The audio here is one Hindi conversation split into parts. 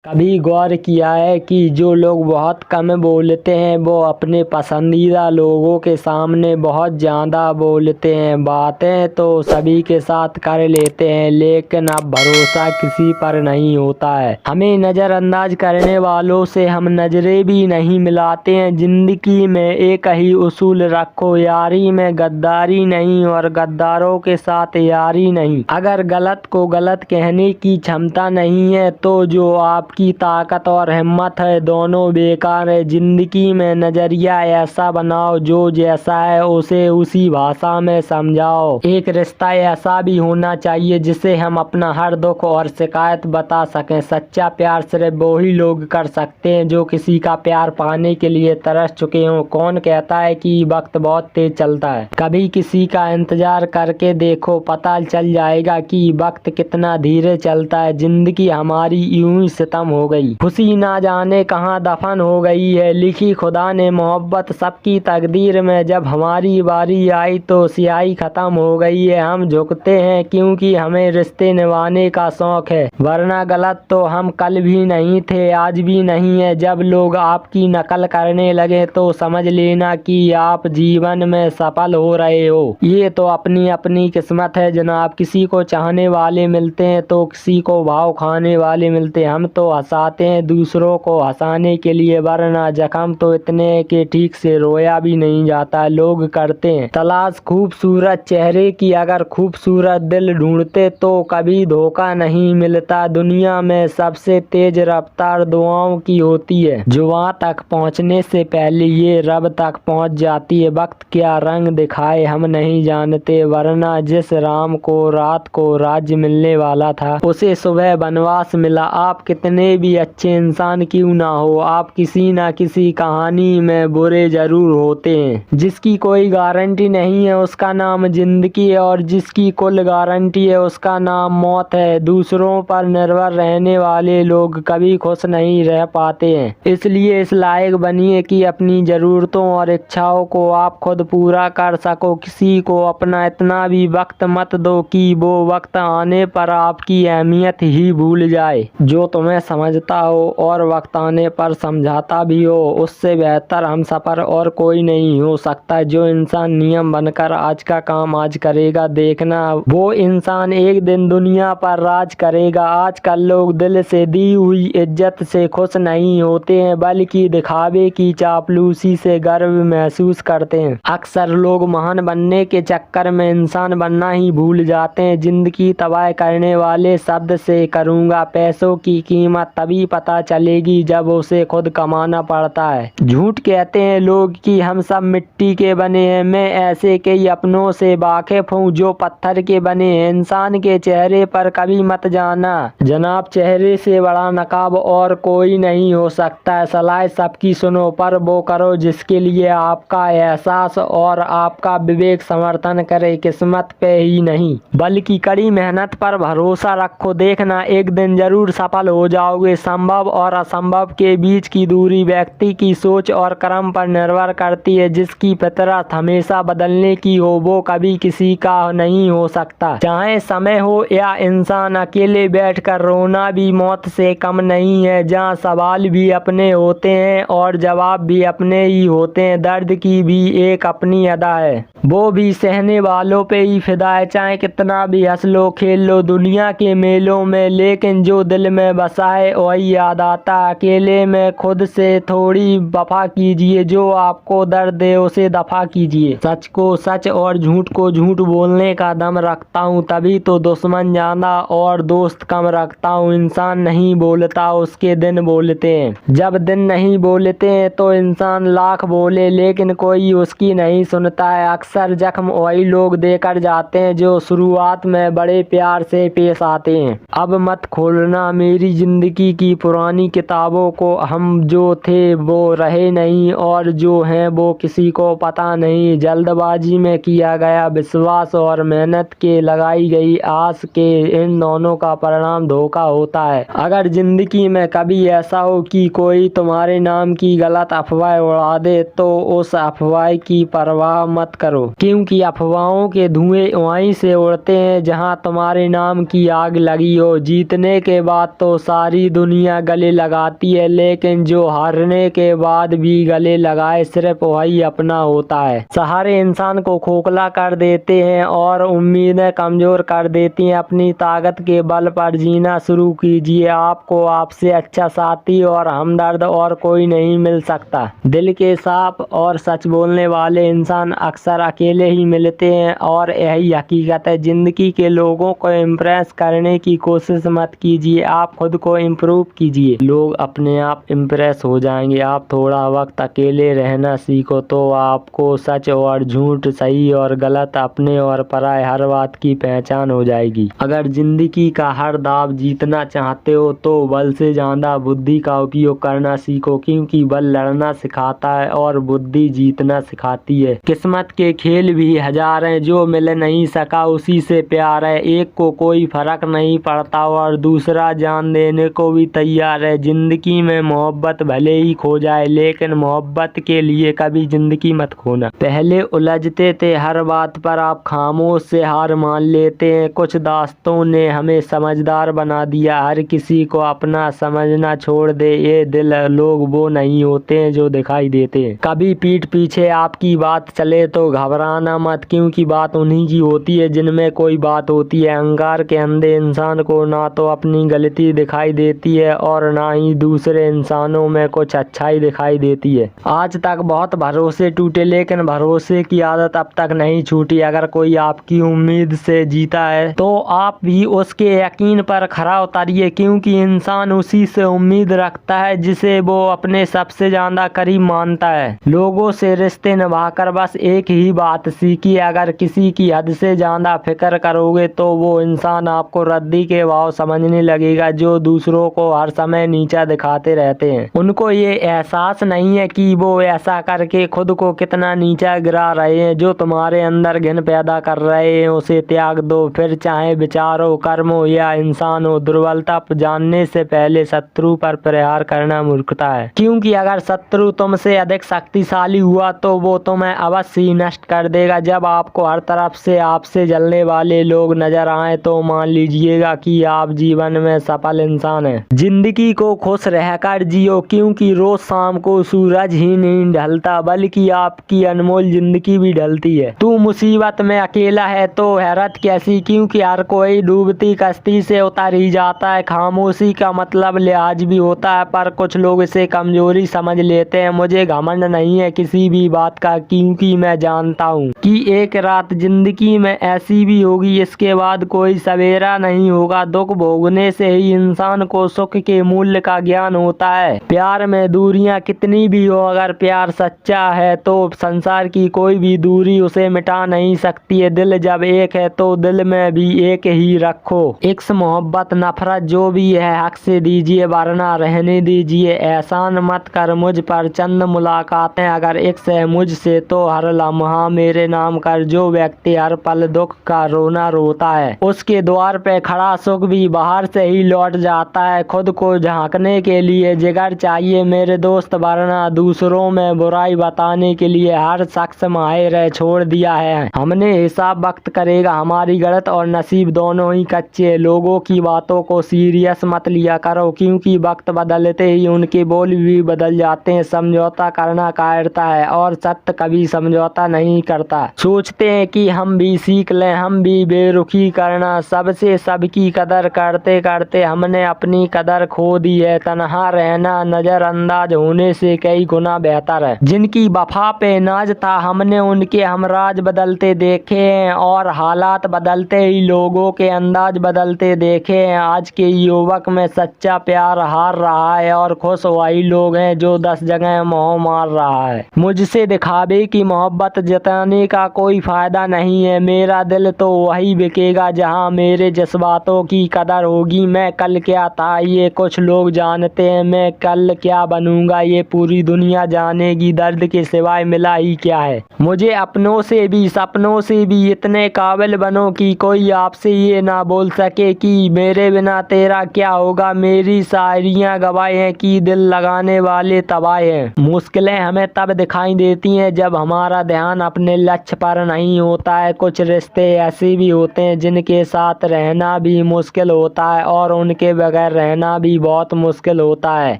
कभी गौर किया है कि जो लोग बहुत कम बोलते हैं वो अपने पसंदीदा लोगों के सामने बहुत ज़्यादा बोलते हैं। बातें तो सभी के साथ कर लेते हैं लेकिन अब भरोसा किसी पर नहीं होता है। हमें नज़रअंदाज करने वालों से हम नज़रें भी नहीं मिलाते हैं। ज़िंदगी में एक ही उसूल रखो, यारी में गद्दारी नहीं और गद्दारों के साथ यारी नहीं। अगर गलत को गलत कहने की क्षमता नहीं है तो जो आपकी ताकत और हिम्मत है दोनों बेकार है। जिंदगी में नजरिया ऐसा बनाओ, जो जैसा है उसे उसी भाषा में समझाओ। एक रिश्ता ऐसा भी होना चाहिए जिसे हम अपना हर दुख और शिकायत बता सकें। सच्चा प्यार सिर्फ वो ही लोग कर सकते हैं जो किसी का प्यार पाने के लिए तरस चुके हों। कौन कहता है कि वक्त बहुत तेज चलता है? कभी किसी का इंतजार करके देखो, पता चल जाएगा कि वक्त कितना धीरे चलता है। जिंदगी हमारी यूं ही सितम हो गई, खुशी ना जाने कहाँ दफन हो गई है। लिखी खुदा ने मोहब्बत सबकी तकदीर में, जब हमारी बारी आई तो स्याही खत्म हो गई है। हम झुकते हैं क्योंकि हमें रिश्ते निभाने का शौक है, वरना गलत तो हम कल भी नहीं थे, आज भी नहीं है। जब लोग आपकी नकल करने लगे तो समझ लेना कि आप जीवन में सफल हो रहे हो। ये तो अपनी अपनी किस्मत है जनाब। किसी को चाहने वाले मिलते हैं तो किसी को भाव खाने वाले मिलते हैं। हम तो हंसाते हैं दूसरों को हंसाने के लिए, वरना जख्म तो इतने कि ठीक से रोया भी नहीं जाता। लोग करते हैं तलाश खूबसूरत चेहरे की, अगर खूबसूरत दिल ढूंढते तो कभी धोखा नहीं मिलता। दुनिया में सबसे तेज रफ्तार दुआओं की होती है, जो वहाँ तक पहुँचने से पहले ये रब तक पहुँच जाती है। वक्त क्या रंग दिखाए हम नहीं जानते, वरना जिस राम को रात को राज्य मिलने वाला था उसे सुबह वनवास मिला। आप कितने भी अच्छे इंसान क्यों ना हो, आप किसी ना किसी कहानी में बुरे जरूर होते हैं। जिसकी कोई गारंटी नहीं है उसका नाम जिंदगी है, और जिसकी कुल गारंटी है उसका नाम मौत है। दूसरों पर निर्भर रहने वाले लोग कभी खुश नहीं रह पाते हैं। इसलिए इस लायक बनिए कि अपनी जरूरतों और इच्छाओं को आप खुद पूरा कर सको। किसी को अपना इतना भी वक्त मत दो कि वो वक्त आने पर आपकी अहमियत ही भूल जाए। जो तुम्हें समझता हो और वक्त आने पर समझाता भी हो, उससे बेहतर हम सफर और कोई नहीं हो सकता। जो इंसान नियम बनकर आज का काम आज करेगा, देखना वो इंसान एक दिन दुनिया पर राज करेगा। आजकल लोग दिल से दी हुई इज्जत से खुश नहीं होते हैं, बल्कि दिखावे की चापलूसी से गर्व महसूस करते हैं। अक्सर लोग महान बनने के चक्कर में इंसान बनना ही भूल जाते हैं। जिंदगी तबाह करने वाले शब्द से करूँगा पैसों की कीमत तभी पता चलेगी जब उसे खुद कमाना पड़ता है। झूठ कहते हैं लोग कि हम सब मिट्टी के बने हैं। मैं ऐसे कई अपनों से वाकिफ हूँ जो पत्थर के बने हैं। इंसान के चेहरे पर कभी मत जाना जनाब, चेहरे से बड़ा नकाब और कोई नहीं हो सकता है। सलाह सबकी सुनो, पर वो करो जिसके लिए आपका एहसास और आपका विवेक समर्थन करे। किस्मत पे ही नहीं बल्कि कड़ी मेहनत पर भरोसा रखो, देखना एक दिन जरूर सफल हो जाओगे। संभव और असंभव के बीच की दूरी व्यक्ति की सोच और कर्म पर निर्भर करती है। जिसकी फितरत हमेशा बदलने की हो वो कभी किसी का नहीं हो सकता। चाहे समय हो या इंसान, अकेले बैठकर रोना भी मौत से कम नहीं है। जहाँ सवाल भी अपने होते हैं और जवाब भी अपने ही होते हैं, दर्द की भी एक अपनी अदा है, वो भी सहने वालों पे ही फिदा है। चाहे कितना भी हंस लो खेल लो दुनिया के मेलों में, लेकिन जो दिल में बसा है वही याद आता। अकेले में खुद से थोड़ी वफा कीजिए, जो आपको दर्द दे उसे दफा कीजिए। सच को सच और झूठ को झूठ बोलने का दम रखता हूँ, तभी तो दुश्मन ज्यादा और दोस्त कम रखता हूँ। इंसान नहीं बोलता, उसके दिन बोलते हैं। जब दिन नहीं बोलते हैं तो इंसान लाख बोले लेकिन कोई उसकी नहीं सुनता है। अक्सर जख्म वही लोग देकर जाते हैं जो शुरुआत में बड़े प्यार से पेश आते हैं। अब मत खोलना मेरी जिंदगी की पुरानी किताबों को, हम जो थे वो रहे नहीं और जो हैं वो किसी को पता नहीं। जल्दबाजी में किया गया विश्वास और मेहनत के लगाई गई आस के, इन दोनों का परिणाम धोखा होता है। अगर जिंदगी में कभी ऐसा हो कि कोई तुम्हारे नाम की गलत अफवाह उड़ा दे तो उस अफवाह की परवाह मत करो, क्योंकि अफवाहों के धुएं वहीं से उड़ते हैं जहां तुम्हारे नाम की आग लगी हो। जीतने के बाद तो सारी सारी दुनिया गले लगाती है, लेकिन जो हारने के बाद भी गले लगाए सिर्फ वही अपना होता है। सहारे इंसान को खोखला कर देते हैं और उम्मीदें कमजोर कर देती हैं। अपनी ताकत के बल पर जीना शुरू कीजिए। आपको आपसे अच्छा साथी और हमदर्द और कोई नहीं मिल सकता। दिल के साफ और सच बोलने वाले इंसान अक्सर अकेले ही मिलते हैं और यही हकीकत है। जिंदगी के लोगों को इम्प्रेस करने की कोशिश मत कीजिए, आप खुद को इम्प्रूव कीजिए। लोग अपने आप इम्प्रेस हो जाएंगे। आप थोड़ा वक्त अकेले रहना सीखो तो आपको सच और झूठ, सही और गलत, अपने और पराये हर बात की पहचान हो जाएगी। अगर जिंदगी का हर दाव जीतना चाहते हो तो बल से ज्यादा बुद्धि का उपयोग करना सीखो, क्योंकि बल लड़ना सिखाता है और बुद्धि जीतना सिखाती है। किस्मत के खेल भी हजार हैं, जो मिल नहीं सका उसी से प्यार है। एक को कोई फर्क नहीं पड़ता और दूसरा जान देने को भी तैयार है। जिंदगी में मोहब्बत भले ही खो जाए, लेकिन मोहब्बत के लिए कभी जिंदगी मत खोना। पहले उलझते थे हर बात पर, आप खामोश से हार मान लेते हैं। कुछ दास्तों ने हमें समझदार बना दिया। हर किसी को अपना समझना छोड़ दे। ये दिल लोग वो नहीं होते हैं जो दिखाई देते हैं। कभी पीठ पीछे आपकी बात चले तो घबराना मत, क्योंकि बात उन्हीं की होती है जिनमें कोई बात होती है। अहंकार के अंधे इंसान को ना तो अपनी गलती दिखाई देती है और ना ही दूसरे इंसानों में कुछ अच्छाई दिखाई देती है। आज तक बहुत भरोसे टूटे, लेकिन भरोसे की आदत अब तक नहीं छूटी। अगर कोई आपकी उम्मीद से जीता है तो आप भी उसके यकीन पर खरा उतरिए, क्योंकि इंसान उसी से उम्मीद रखता है जिसे वो अपने सबसे ज्यादा करीब मानता है। लोगों से रिश्ते निभाकर बस एक ही बात सीखिए, अगर किसी की हद से ज्यादा फिक्र करोगे तो वो इंसान आपको रद्दी के भाव समझने लगेगा, जो दूसरों को हर समय नीचा दिखाते रहते हैं। उनको ये एहसास नहीं है कि वो ऐसा करके खुद को कितना नीचा गिरा रहे हैं। जो तुम्हारे अंदर घिन पैदा कर रहे हैं उसे त्याग दो, फिर चाहे विचार हो, कर्म हो या इंसान हो। दुर्बलता जानने से पहले शत्रु पर प्रहार करना मूर्खता है, क्योंकि अगर शत्रु तुमसे अधिक शक्तिशाली हुआ तो वो तुम्हें अवश्य ही नष्ट कर देगा। जब आपको हर तरफ से आपसे जलने वाले लोग नजर आए तो मान लीजिएगा कि आप जीवन में सफल इंसान हैं। जिंदगी को खुश रहकर जियो, क्योंकि रोज शाम को सूरज ही नहीं ढलता बल्कि आपकी अनमोल जिंदगी भी ढलती है। तू मुसीबत में अकेला है तो हैरत कैसी, क्योंकि हर कोई डूबती कश्ती से उतर ही जाता है। खामोशी का मतलब लिहाज भी होता है, पर कुछ लोग इसे कमजोरी समझ लेते हैं। मुझे घमंड नहीं है किसी भी बात का, क्योंकि मैं जानता हूँ कि एक रात जिंदगी में ऐसी भी होगी, इसके बाद कोई सवेरा नहीं होगा। दुख भोगने से ही इंसान को सुख के मूल्य का ज्ञान होता है। प्यार में दूरियां कितनी भी हो, अगर प्यार सच्चा है तो संसार की कोई भी दूरी उसे मिटा नहीं सकती है। दिल जब एक है तो दिल में भी एक ही रखो। इश्क, मोहब्बत, नफरत जो भी है हक से दीजिए, वरना रहने दीजिए। एहसान मत कर मुझ पर, चंद मुलाकातें अगर इश्क है मुझसे तो हर लम्हा मेरे नाम कर। जो व्यक्ति हर पल दुख का रोना रोता है, उसके द्वार पे खड़ा सुख भी बाहर से ही लौट जाता है। खुद को झांकने के लिए जिगर चाहिए मेरे दोस्त, वरना दूसरों में बुराई बताने के लिए हर शख्स माहिर है। छोड़ दिया है हमने हिसाब, वक्त करेगा हमारी गलत और नसीब दोनों ही कच्चे। लोगों की बातों को सीरियस मत लिया करो, क्योंकि वक्त बदलते ही उनके बोल भी बदल जाते हैं। समझौता करना कायरता है और सत्य कभी समझौता नहीं करता। सोचते हैं कि हम भी सीख लें, हम भी बेरुखी करना। सबसे सबकी कदर करते करते हमने अपनी कदर खो दी है। तन्हा रहना नजरअंदाज होने से कई गुना बेहतर है। जिनकी वफा पे नाज था हमने उनके हमराज बदलते देखे हैं, और हालात बदलते ही लोगों के अंदाज बदलते देखे हैं। आज के युवक में सच्चा प्यार हार रहा है और खुश वही लोग हैं जो 10 जगह मोह मार रहा है। मुझसे दिखावे की मोहब्बत जताने का कोई फायदा नहीं है। मेरा दिल तो वही बिकेगा जहां मेरे जज्बातों की कदर होगी। मैं कल क्या था ये कुछ लोग जानते हैं, मैं कल क्या बनूंगा ये पूरी दुनिया जानेगी। दर्द के सिवाय मिला ही क्या है। मुझे अपनों से भी सपनों से भी इतने काबिल बनो कि कोई आपसे ये ना बोल सके कि मेरे बिना तेरा क्या होगा। मेरी शायरियाँ गवाह हैं कि दिल लगाने वाले तबाह हैं। मुश्किलें हमें तब दिखाई देती हैं जब हमारा ध्यान अपने लक्ष्य पर नहीं होता है। कुछ रिश्ते ऐसे भी होते हैं जिनके साथ रहना भी मुश्किल होता है और उनके बगैर बगैर रहना भी बहुत मुश्किल होता है।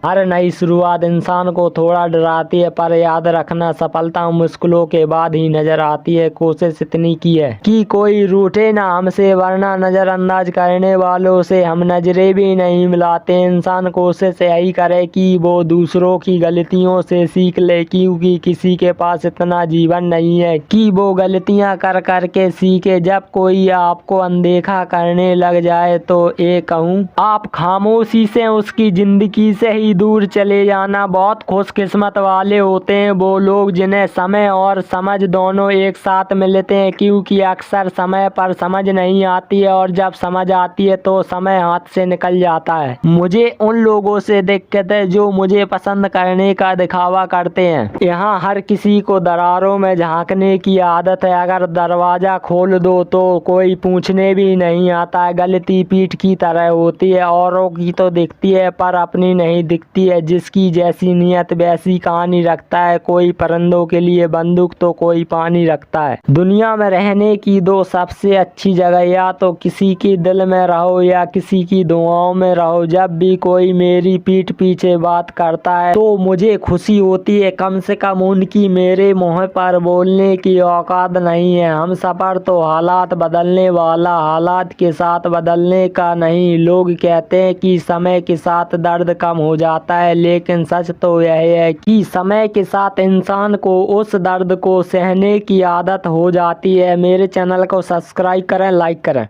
हर नई शुरुआत इंसान को थोड़ा डराती है, पर याद रखना सफलता मुश्किलों के बाद ही नजर आती है। कोशिश इतनी की है कि कोई रूठे ना हमसे, वरना नजरअंदाज करने वालों से हम नजरें भी नहीं मिलाते। इंसान कोशिश यही करे कि वो दूसरों की गलतियों से सीख ले, क्योंकि किसी के पास इतना जीवन नहीं है कि वो गलतियां कर कर के सीखे। जब कोई आपको अनदेखा करने लग जाए तो ये कहूँ, आप खामोशी से उसकी जिंदगी से ही दूर चले जाना। बहुत खुशकिस्मत वाले होते हैं वो लोग जिन्हें समय और समझ दोनों एक साथ मिलते हैं, क्योंकि अक्सर समय पर समझ नहीं आती है और जब समझ आती है तो समय हाथ से निकल जाता है। मुझे उन लोगों से दिक्कत है जो मुझे पसंद करने का दिखावा करते हैं। यहाँ हर किसी को दरारों में झांकने की आदत है। अगर दरवाजा खोल दो तो कोई पूछने भी नहीं आता है। गलती पीठ की तरह होती है, औरों की तो दिखती है पर अपनी नहीं दिखती है। जिसकी जैसी नीयत वैसी कहानी रखता है। कोई परिंदों के लिए बंदूक तो कोई पानी रखता है। दुनिया में रहने की दो सबसे अच्छी जगह, या तो किसी के दिल में रहो या किसी की दुआओं में रहो। जब भी कोई मेरी पीठ पीछे बात करता है तो मुझे खुशी होती है, कम से कम उनकी मेरे मुंह पर बोलने की औकात नहीं है। हम सफर तो हालात बदलने वाला, हालात के साथ बदलने का नहीं। लोग कहते हैं कि समय के साथ दर्द कम हो जाता है, लेकिन सच तो यह है कि समय के साथ इंसान को उस दर्द को सहने की आदत हो जाती है। मेरे चैनल को सब्सक्राइब करें, लाइक करें।